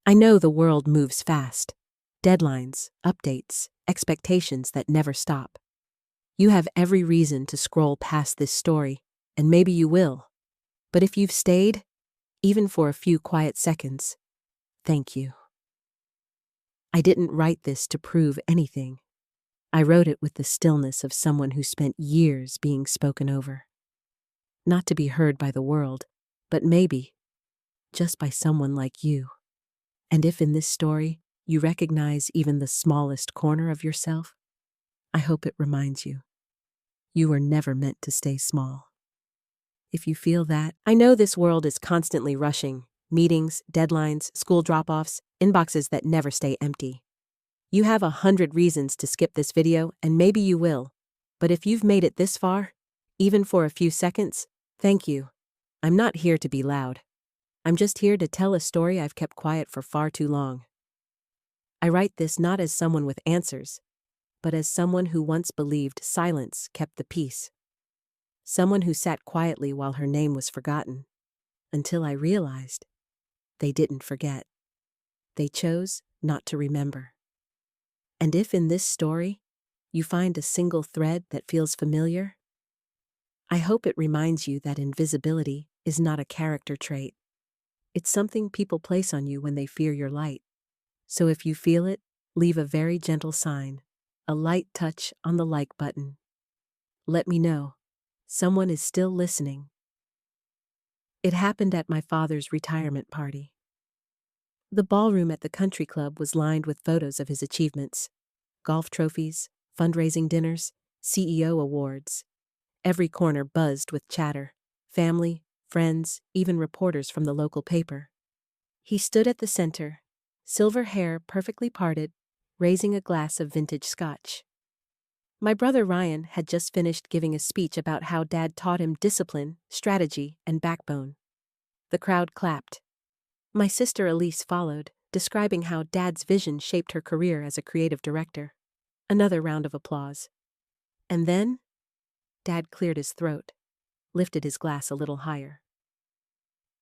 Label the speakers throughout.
Speaker 1: I know the world moves fast. Deadlines, updates, expectations that never stop. You have every reason to scroll past this story, and maybe you will. But if you've stayed, even for a few quiet seconds, thank you. I didn't write this to prove anything. I wrote it with the stillness of someone who spent years being spoken over. Not to be heard by the world, but maybe just by someone like you. And if in this story you recognize even the smallest corner of yourself, I hope it reminds you. You were never meant to stay small. If you feel that, I know this world is constantly rushing. Meetings, deadlines, school drop-offs, inboxes that never stay empty. You have 100 reasons to skip this video, and maybe you will. But if you've made it this far, even for a few seconds, thank you. I'm not here to be loud. I'm just here to tell a story I've kept quiet for far too long. I write this not as someone with answers, but as someone who once believed silence kept the peace. Someone who sat quietly while her name was forgotten, until I realized they didn't forget. They chose not to remember. And if in this story you find a single thread that feels familiar, I hope it reminds you that invisibility is not a character trait. It's something people place on you when they fear your light. So if you feel it, leave a very gentle sign, a light touch on the like button. Let me know. Someone is still listening. It happened at my father's retirement party. The ballroom at the country club was lined with photos of his achievements. Golf trophies, fundraising dinners, CEO awards. Every corner buzzed with chatter. Family, friends, even reporters from the local paper. He stood at the center, silver hair perfectly parted, raising a glass of vintage scotch. My brother Ryan had just finished giving a speech about how Dad taught him discipline, strategy, and backbone. The crowd clapped. My sister Elise followed, describing how Dad's vision shaped her career as a creative director. Another round of applause. And then, Dad cleared his throat, lifted his glass a little higher.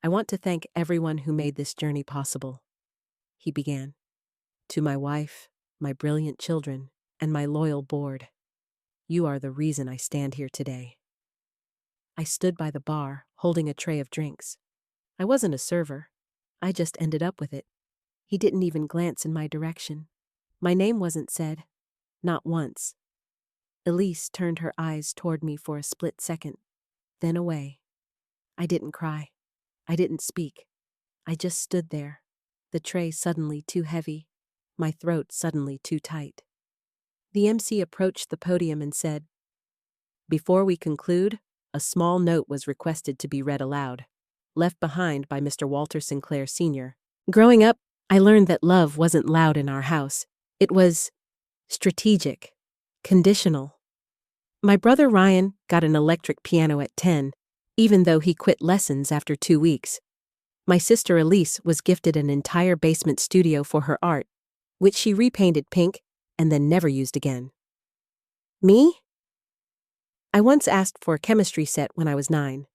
Speaker 1: I want to thank everyone who made this journey possible, he began. To my wife, my brilliant children, and my loyal board. You are the reason I stand here today. I stood by the bar, holding a tray of drinks. I wasn't a server. I just ended up with it. He didn't even glance in my direction. My name wasn't said. Not once. Elise turned her eyes toward me for a split second, then away. I didn't cry. I didn't speak. I just stood there, the tray suddenly too heavy, my throat suddenly too tight. The MC approached the podium and said, "Before we conclude, a small note was requested to be read aloud, left behind by Mr. Walter Sinclair Sr. Growing up, I learned that love wasn't loud in our house. It was strategic, conditional. My brother Ryan got an electric piano at 10, even though he quit lessons after 2 weeks. My sister Elise was gifted an entire basement studio for her art, which she repainted pink and then never used again. Me? I once asked for a chemistry set when I was 9.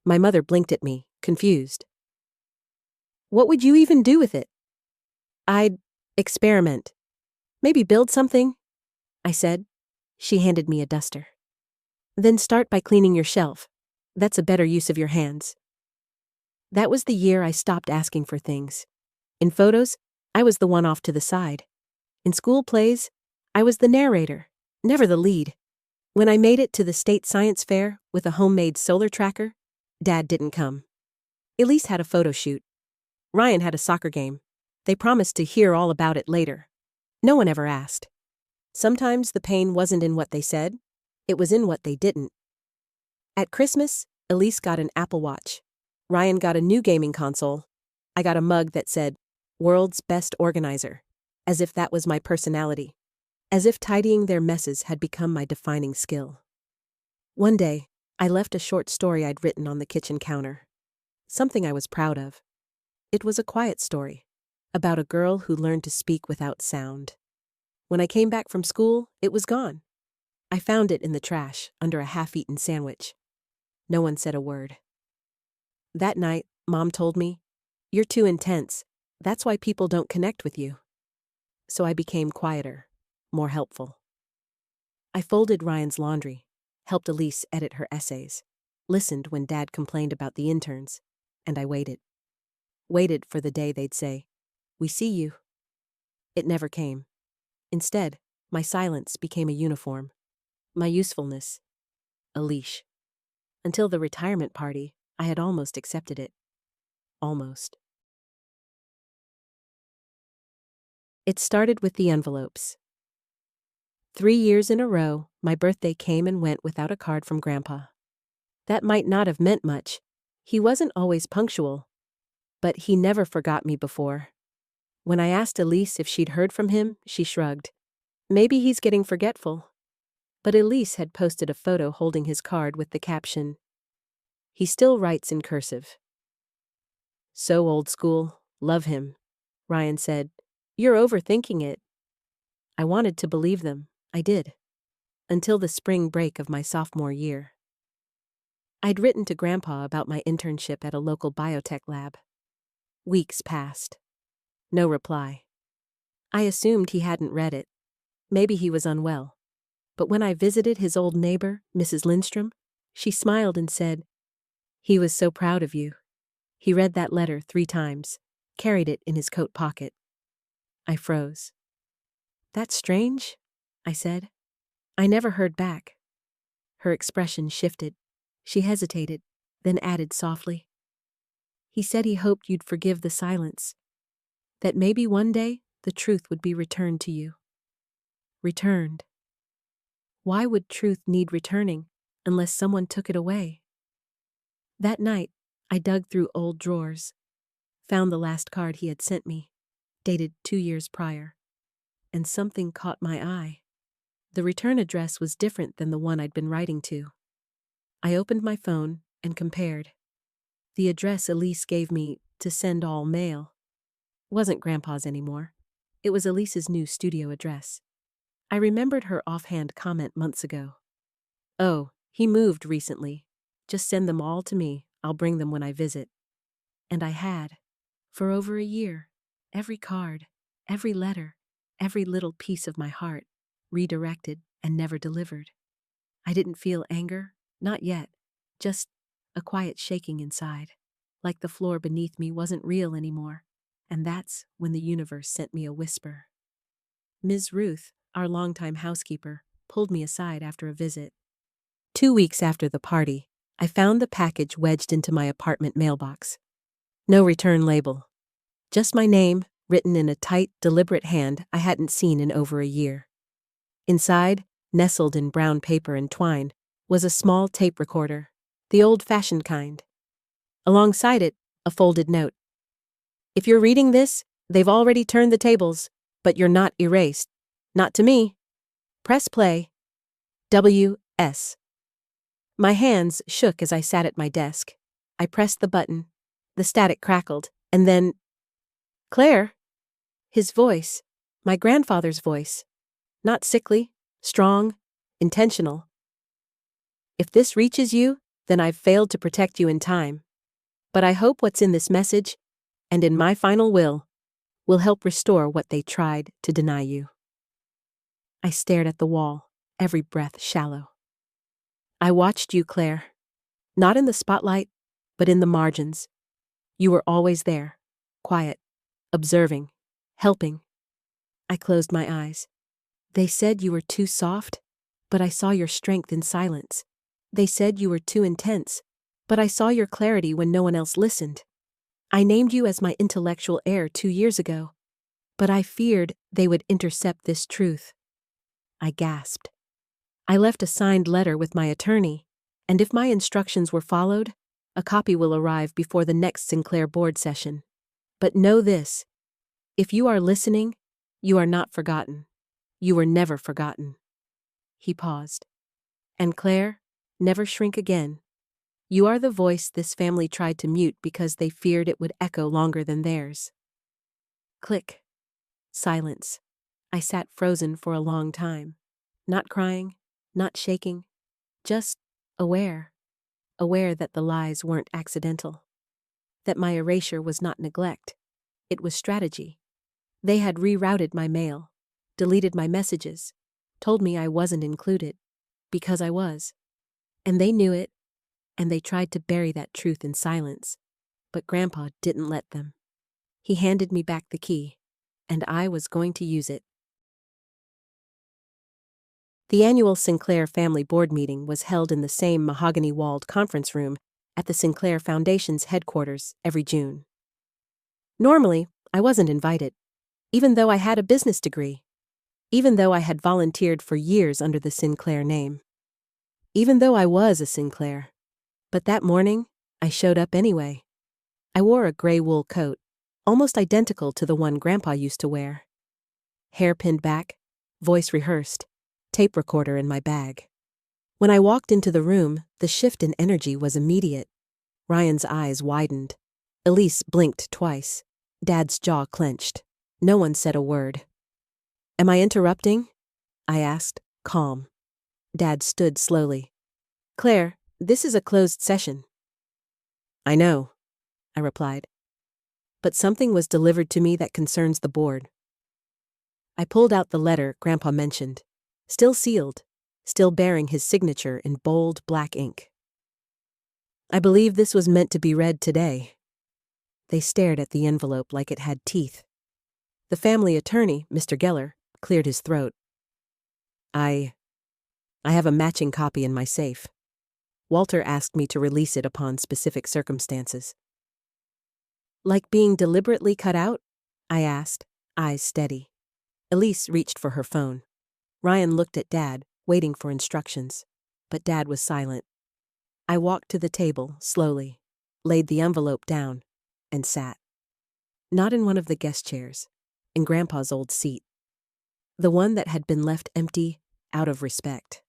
Speaker 1: My mother blinked at me, confused. What would you even do with it? I'd experiment. Maybe build something, I said. She handed me a duster. Then start by cleaning your shelf. That's a better use of your hands. That was the year I stopped asking for things. In photos, I was the one off to the side. In school plays, I was the narrator, never the lead. When I made it to the state science fair with a homemade solar tracker, Dad didn't come. Elise had a photo shoot. Ryan had a soccer game. They promised to hear all about it later. No one ever asked. Sometimes the pain wasn't in what they said, it was in what they didn't. At Christmas, Elise got an Apple Watch. Ryan got a new gaming console. I got a mug that said, "World's Best Organizer," as if that was my personality, as if tidying their messes had become my defining skill. One day, I left a short story I'd written on the kitchen counter. Something I was proud of. It was a quiet story, about a girl who learned to speak without sound. When I came back from school, it was gone. I found it in the trash, under a half-eaten sandwich. No one said a word. That night, Mom told me, "You're too intense. That's why people don't connect with you. So I became quieter, more helpful. I folded Ryan's laundry, helped Elise edit her essays, listened when Dad complained about the interns, and I waited. Waited for the day they'd say, "We see you." It never came. Instead, my silence became a uniform. My usefulness, a leash. Until the retirement party, I had almost accepted it. Almost. It started with the envelopes. 3 years in a row, my birthday came and went without a card from Grandpa. That might not have meant much. He wasn't always punctual, but he never forgot me before. When I asked Elise if she'd heard from him, she shrugged. Maybe he's getting forgetful. But Elise had posted a photo holding his card with the caption, "He still writes in cursive." "So old school, love him," Ryan said. "You're overthinking it." I wanted to believe them. I did. Until the spring break of my sophomore year. I'd written to Grandpa about my internship at a local biotech lab. Weeks passed. No reply. I assumed he hadn't read it. Maybe he was unwell. But when I visited his old neighbor, Mrs. Lindstrom, she smiled and said, "He was so proud of you. He read that letter 3 times, carried it in his coat pocket." I froze. "That's strange," I said. I never heard back. Her expression shifted. She hesitated, then added softly, "He said he hoped you'd forgive the silence, that maybe one day the truth would be returned to you." Returned. Why would truth need returning unless someone took it away? That night, I dug through old drawers, found the last card he had sent me, dated 2 years prior, and something caught my eye. The return address was different than the one I'd been writing to. I opened my phone and compared. The address Elise gave me to send all mail wasn't Grandpa's anymore. It was Elise's new studio address. I remembered her offhand comment months ago. "Oh, he moved recently. Just send them all to me. I'll bring them when I visit." And I had, for over a year, every card, every letter, every little piece of my heart, redirected and never delivered. I didn't feel anger, not yet, just a quiet shaking inside, like the floor beneath me wasn't real anymore. And that's when the universe sent me a whisper. Ms. Ruth, our longtime housekeeper, pulled me aside after a visit. 2 weeks after the party, I found the package wedged into my apartment mailbox. No return label. Just my name, written in a tight, deliberate hand I hadn't seen in over a year. Inside, nestled in brown paper and twine, was a small tape recorder, the old-fashioned kind. Alongside it, a folded note. "If you're reading this, they've already turned the tables, but you're not erased. Not to me. Press play. W.S." My hands shook as I sat at my desk. I pressed the button. The static crackled, and then, "Claire." His voice, my grandfather's voice. Not sickly, strong, intentional. "If this reaches you, then I've failed to protect you in time. But I hope what's in this message, and in my final will help restore what they tried to deny you." I stared at the wall, every breath shallow. "I watched you, Claire. Not in the spotlight, but in the margins. You were always there, quiet, observing, helping." I closed my eyes. "They said you were too soft, but I saw your strength in silence. They said you were too intense, but I saw your clarity when no one else listened. I named you as my intellectual heir 2 years ago, but I feared they would intercept this truth." I gasped. "I left a signed letter with my attorney, and if my instructions were followed, a copy will arrive before the next Sinclair board session. But know this, if you are listening, you are not forgotten. You were never forgotten." He paused. "And Claire, never shrink again. You are the voice this family tried to mute because they feared it would echo longer than theirs." Click. Silence. I sat frozen for a long time. Not crying, not shaking, just aware. Aware that the lies weren't accidental. That my erasure was not neglect. It was strategy. They had rerouted my mail, deleted my messages, told me I wasn't included, because I was. And they knew it, and they tried to bury that truth in silence, but Grandpa didn't let them. He handed me back the key, and I was going to use it. The annual Sinclair Family Board meeting was held in the same mahogany-walled conference room at the Sinclair Foundation's headquarters every June. Normally, I wasn't invited, even though I had a business degree, even though I had volunteered for years under the Sinclair name, even though I was a Sinclair. But that morning, I showed up anyway. I wore a gray wool coat, almost identical to the one Grandpa used to wear. Hair pinned back, voice rehearsed, tape recorder in my bag. When I walked into the room, the shift in energy was immediate. Ryan's eyes widened. Elise blinked twice. Dad's jaw clenched. No one said a word. "Am I interrupting?" I asked, calm. Dad stood slowly. "Claire, this is a closed session." "I know," I replied. "But something was delivered to me that concerns the board." I pulled out the letter Grandpa mentioned, still sealed, still bearing his signature in bold black ink. "I believe this was meant to be read today." They stared at the envelope like it had teeth. The family attorney, Mr. Geller, cleared his throat. I have a matching copy in my safe. Walter asked me to release it upon specific circumstances." "Like being deliberately cut out?" I asked, eyes steady. Elise reached for her phone. Ryan looked at Dad, waiting for instructions, but Dad was silent. I walked to the table, slowly, laid the envelope down, and sat. Not in one of the guest chairs, in Grandpa's old seat. The one that had been left empty, out of respect.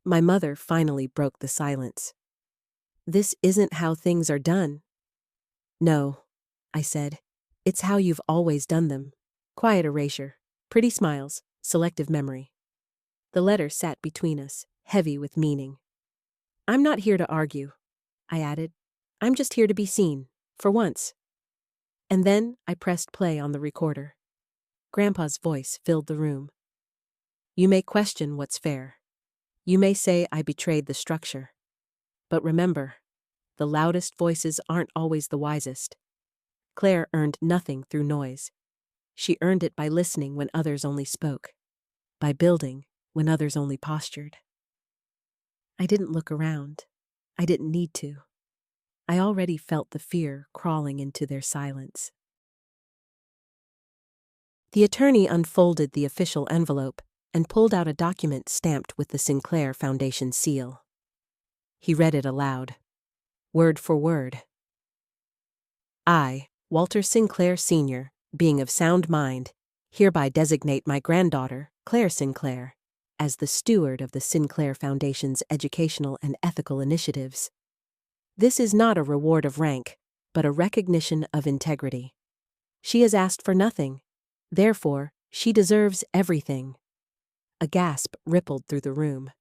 Speaker 1: My mother finally broke the silence. "This isn't how things are done." "No," I said. "It's how you've always done them. Quiet erasure, pretty smiles, selective memory." The letter sat between us, heavy with meaning. "I'm not here to argue," I added. "I'm just here to be seen, for once." And then I pressed play on the recorder. Grandpa's voice filled the room. "You may question what's fair. You may say I betrayed the structure. But remember, the loudest voices aren't always the wisest. Claire earned nothing through noise. She earned it by listening when others only spoke, by building when others only postured." I didn't look around. I didn't need to. I already felt the fear crawling into their silence. The attorney unfolded the official envelope and pulled out a document stamped with the Sinclair Foundation seal. He read it aloud, word for word. "I, Walter Sinclair Sr., being of sound mind, hereby designate my granddaughter, Claire Sinclair, as the steward of the Sinclair Foundation's educational and ethical initiatives. This is not a reward of rank, but a recognition of integrity. She has asked for nothing. Therefore, she deserves everything." A gasp rippled through the room.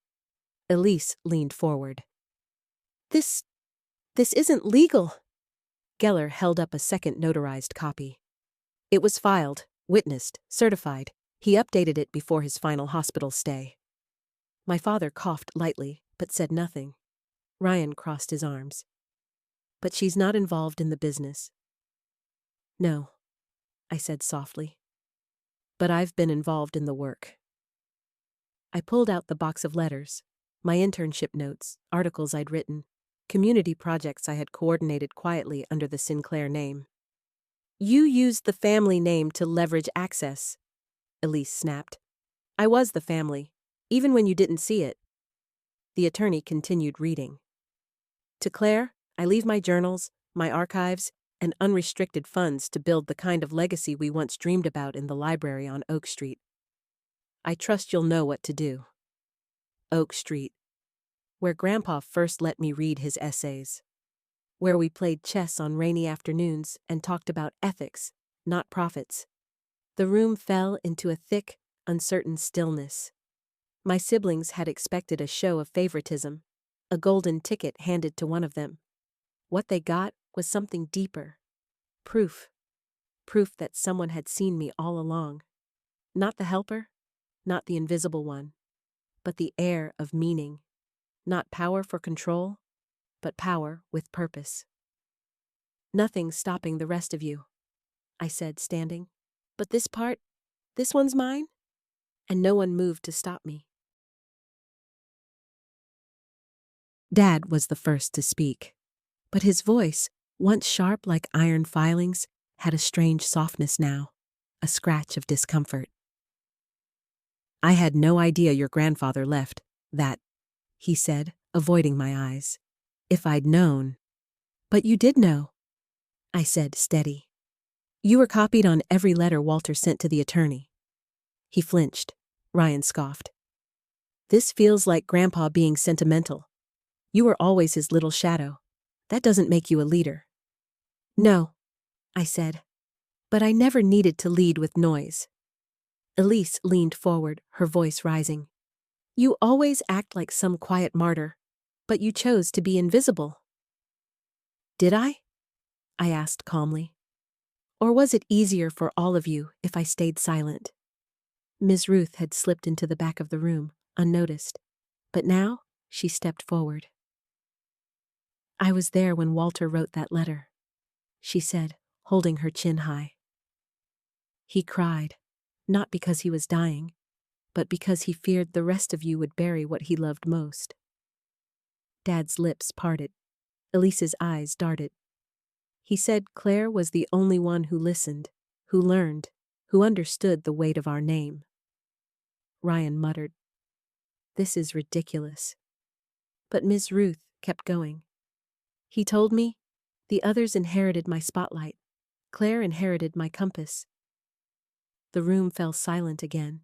Speaker 1: Elise leaned forward. This isn't legal." Geller held up a second notarized copy. "It was filed, witnessed, certified. He updated it before his final hospital stay." My father coughed lightly, but said nothing. Ryan crossed his arms. "But she's not involved in the business." "No," I said softly. "But I've been involved in the work." I pulled out the box of letters, my internship notes, articles I'd written, community projects I had coordinated quietly under the Sinclair name. "You used the family name to leverage access," Elise snapped. "I was the family, even when you didn't see it." The attorney continued reading. "To Claire, I leave my journals, my archives, and unrestricted funds to build the kind of legacy we once dreamed about in the library on Oak Street. I trust you'll know what to do." Oak Street, where Grandpa first let me read his essays, where we played chess on rainy afternoons and talked about ethics, not profits. The room fell into a thick, uncertain stillness. My siblings had expected a show of favoritism, a golden ticket handed to one of them. What they got was something deeper. Proof. proof that someone had seen me all along. Not the helper, not the invisible one, but the heir of meaning. Not power for control, but power with purpose. Nothing's stopping the rest of you, I said, standing. But this part, this one's mine? And no one moved to stop me. Dad was the first to speak, but his voice, once sharp like iron filings, had a strange softness now, a scratch of discomfort. I had no idea your grandfather left that, he said, avoiding my eyes. If I'd known. But you did know, I said, steady. You were copied on every letter Walter sent to the attorney. He flinched. Ryan scoffed. This feels like Grandpa being sentimental. You were always his little shadow. That doesn't make you a leader. No, I said. But I never needed to lead with noise. Elise leaned forward, her voice rising. You always act like some quiet martyr, but you chose to be invisible. Did I? I asked calmly. Or was it easier for all of you if I stayed silent? Ms. Ruth had slipped into the back of the room, unnoticed, but now she stepped forward. I was there when Walter wrote that letter, she said, holding her chin high. He cried, not because he was dying, but because he feared the rest of you would bury what he loved most. Dad's lips parted. Elise's eyes darted. He said Claire was the only one who listened, who learned, who understood the weight of our name. Ryan muttered, This is ridiculous. But Ms. Ruth kept going. He told me, the others inherited my spotlight. Claire inherited my compass. The room fell silent again.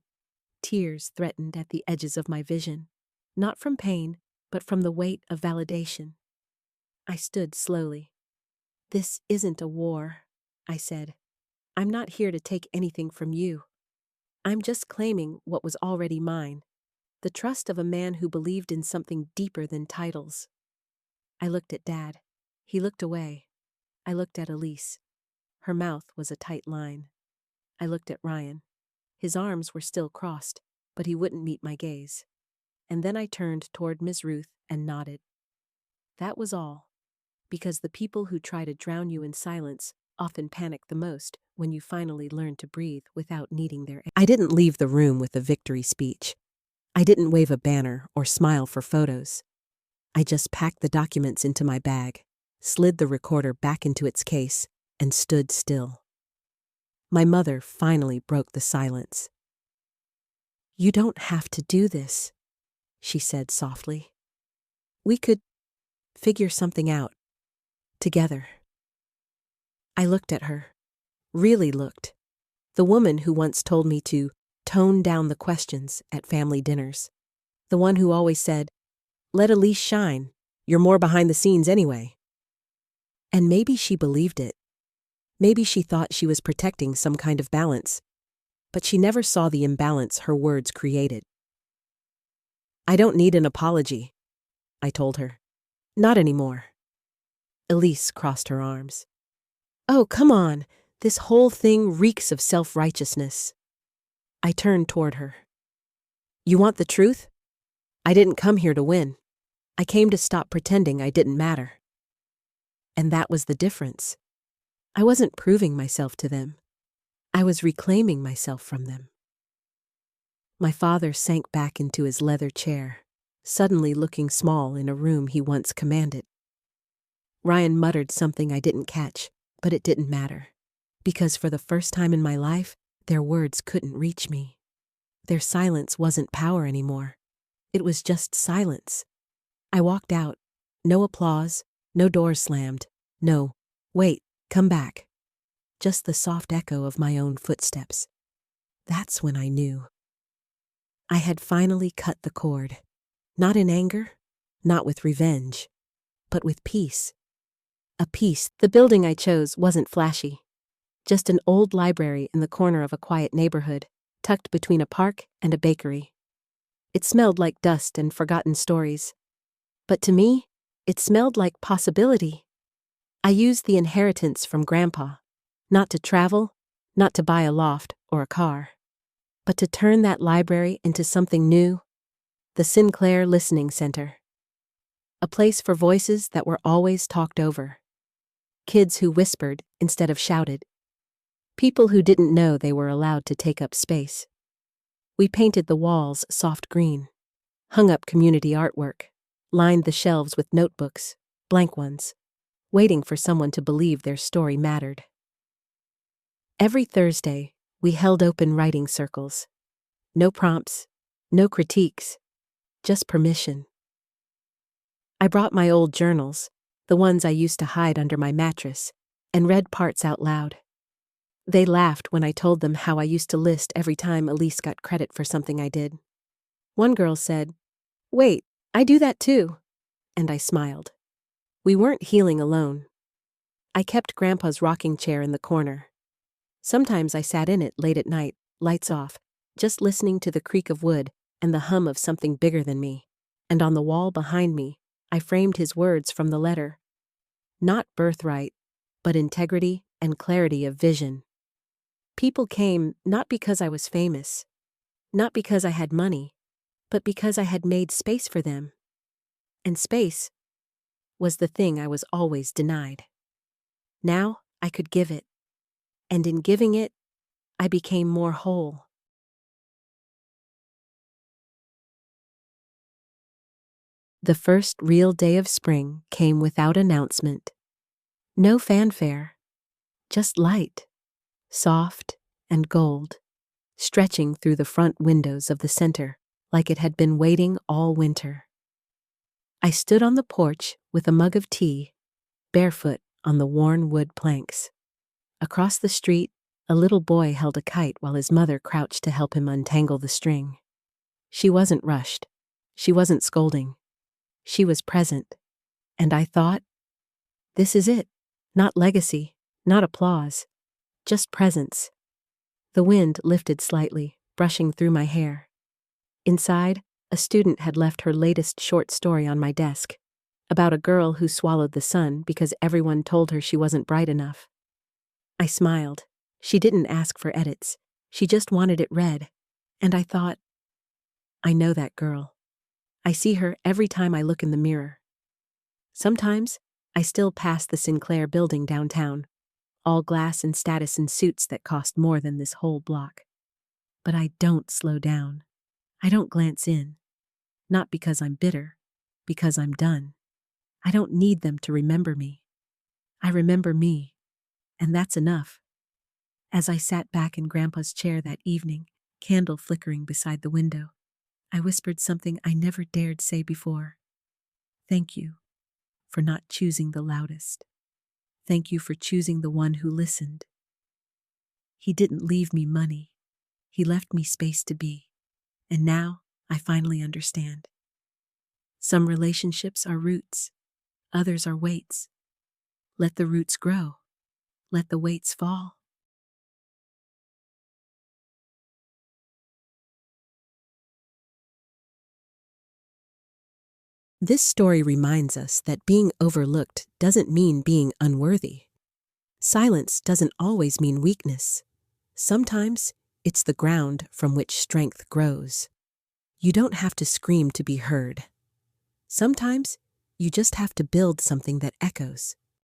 Speaker 1: Tears threatened at the edges of my vision, not from pain, but from the weight of validation. I stood slowly. This isn't a war, I said. I'm not here to take anything from you. I'm just claiming what was already mine, the trust of a man who believed in something deeper than titles. I looked at Dad. He looked away. I looked at Elise. Her mouth was a tight line. I looked at Ryan. His arms were still crossed, but he wouldn't meet my gaze. And then I turned toward Ms. Ruth and nodded. That was all. Because the people who try to drown you in silence often panic the most when you finally learn to breathe without needing their aid. I didn't leave the room with a victory speech. I didn't wave a banner or smile for photos. I just packed the documents into my bag, slid the recorder back into its case, and stood still. My mother finally broke the silence. You don't have to do this, she said softly. We could figure something out. Together. I looked at her. Really looked. The woman who once told me to tone down the questions at family dinners. The one who always said, Let Elise shine. You're more behind the scenes anyway. And maybe she believed it. Maybe she thought she was protecting some kind of balance. But she never saw the imbalance her words created. I don't need an apology, I told her. Not anymore. Elise crossed her arms. Oh, come on. This whole thing reeks of self-righteousness. I turned toward her. You want the truth? I didn't come here to win. I came to stop pretending I didn't matter. And that was the difference. I wasn't proving myself to them. I was reclaiming myself from them. My father sank back into his leather chair, suddenly looking small in a room he once commanded. Ryan muttered something I didn't catch, but it didn't matter. Because for the first time in my life, their words couldn't reach me. Their silence wasn't power anymore. It was just silence. I walked out. No applause, no doors slammed. No, wait, come back. Just the soft echo of my own footsteps. That's when I knew. I had finally cut the cord. Not in anger, not with revenge, but with peace. A peace. The building I chose wasn't flashy. Just an old library in the corner of a quiet neighborhood, tucked between a park and a bakery. It smelled like dust and forgotten stories. But to me, it smelled like possibility. I used the inheritance from Grandpa, Not to travel, not to buy a loft or a car, but to turn that library into something new, the Sinclair Listening Center. A place for voices that were always talked over. Kids who whispered instead of shouted. People who didn't know they were allowed to take up space. We painted the walls soft green, hung up community artwork, lined the shelves with notebooks, blank ones, waiting for someone to believe their story mattered. Every Thursday, we held open writing circles. No prompts, no critiques, just permission. I brought my old journals, the ones I used to hide under my mattress, and read parts out loud. They laughed when I told them how I used to list every time Elise got credit for something I did. One girl said, "Wait, I do that too." And I smiled. We weren't healing alone. I kept Grandpa's rocking chair in the corner. Sometimes I sat in it late at night, lights off, just listening to the creak of wood and the hum of something bigger than me. And on the wall behind me, I framed his words from the letter. Not birthright, but integrity and clarity of vision. People came not because I was famous, not because I had money, but because I had made space for them. And space was the thing I was always denied. Now I could give it, and in giving it, I became more whole. The first real day of spring came without announcement. No fanfare, just light, soft and gold, stretching through the front windows of the center like it had been waiting all winter. I stood on the porch with a mug of tea, barefoot on the worn wood planks. Across the street, a little boy held a kite while his mother crouched to help him untangle the string. She wasn't rushed. She wasn't scolding. She was present. And I thought, this is it. Not legacy, not applause, just presence. The wind lifted slightly, brushing through my hair. Inside, a student had left her latest short story on my desk, about a girl who swallowed the sun because everyone told her she wasn't bright enough. I smiled. She didn't ask for edits. She just wanted it read. And I thought, I know that girl. I see her every time I look in the mirror. Sometimes, I still pass the Sinclair building downtown, all glass and status and suits that cost more than this whole block. But I don't slow down. I don't glance in. Not because I'm bitter, because I'm done. I don't need them to remember me. I remember me, and that's enough. As I sat back in Grandpa's chair that evening, candle flickering beside the window, I whispered something I never dared say before. Thank you for not choosing the loudest. Thank you for choosing the one who listened. He didn't leave me money. He left me space to be. And now I finally understand. Some relationships are roots. Others are weights. Let the roots grow. Let the weights fall. This story reminds us that being overlooked doesn't mean being unworthy. Silence doesn't always mean weakness. Sometimes it's the ground from which strength grows. You don't have to scream to be heard. Sometimes you just have to build something that echoes.